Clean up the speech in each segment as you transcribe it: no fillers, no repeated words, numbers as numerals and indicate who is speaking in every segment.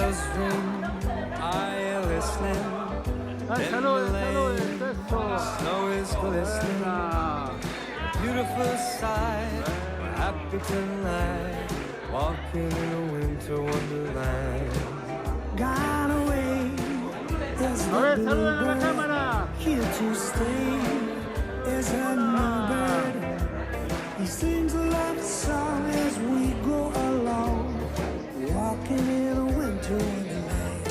Speaker 1: bells ring, are you listening?
Speaker 2: Dai,
Speaker 1: In
Speaker 2: salute,
Speaker 1: the lane,
Speaker 2: stesso.
Speaker 1: snow is glistening.
Speaker 2: Ah,
Speaker 1: A beautiful sight, we're happy tonight, walking in a winter wonderland.
Speaker 3: Gone away is
Speaker 2: a
Speaker 3: the
Speaker 2: ver, saluda a la
Speaker 3: bluebird.
Speaker 2: cámara.
Speaker 3: Here to stay is a new bird. He sings a love song as we go along, walking in a winter wonderland.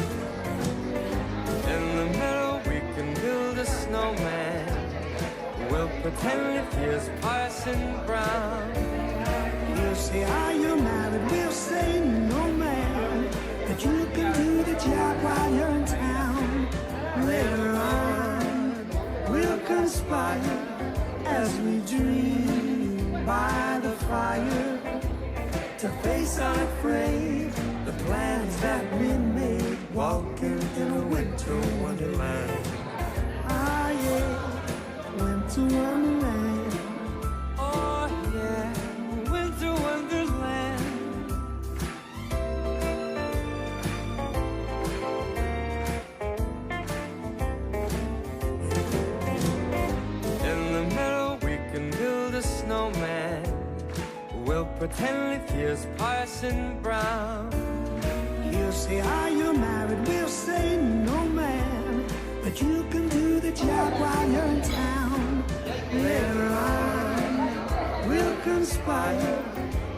Speaker 1: In the meadow we can build a snowman. We'll pretend if here's Parson Brown.
Speaker 3: He'll say, are you married? We'll say, no man, but you can do the job while you're in town. Later on, we'll conspire as we dream by the fire to face unafraid the plans that we made, walking in a winter wonderland. Ah, yeah, winter wonderland.
Speaker 1: Oh yeah, winter wonderland. In the meadow we can build a snowman. We'll pretend if here's Parson Brown.
Speaker 3: He'll say, are you married? We'll say, no man, but you can do the job while you're in town. Later on, we'll conspire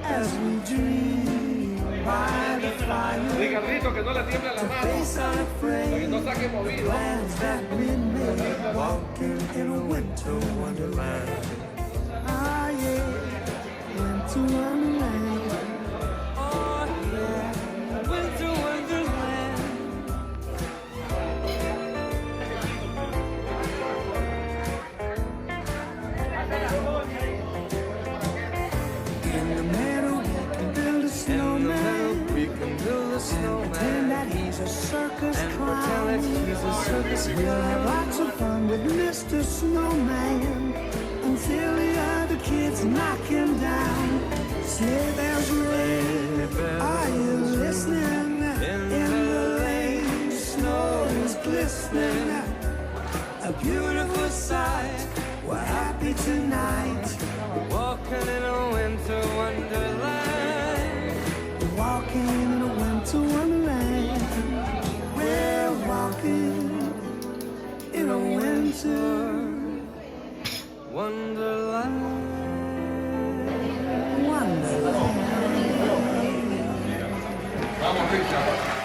Speaker 3: as we dream by the fire
Speaker 4: Ricardito, que no le tiemble la
Speaker 3: to
Speaker 4: mano,
Speaker 3: face
Speaker 4: para que
Speaker 3: unafraid
Speaker 4: no saque
Speaker 3: the
Speaker 4: movido.
Speaker 3: plans that we made, walking in a winter wonderland. Ah, yeah, winter wonderland.
Speaker 1: Oh yeah, winter wonderland.
Speaker 3: In the meadow, we can build a
Speaker 1: In the
Speaker 3: snowman.
Speaker 1: meadow we can build a
Speaker 3: Pretend that
Speaker 1: snowman.
Speaker 3: he's a circus
Speaker 1: And pretend that
Speaker 3: clown.
Speaker 1: he's a circus
Speaker 3: We'll have
Speaker 1: clown.
Speaker 3: lots of fun with Mr. Snowman until the other kids knock him down. Sleigh bells ring, are you listening? In the lane, snow is glistening. A beautiful sight, we're happy tonight.
Speaker 1: Walking in a winter wonderland.
Speaker 3: Walking in a winter wonderland. We're walking in a winter
Speaker 1: Wonderland.
Speaker 3: wonderland.
Speaker 4: Vamos, Richard.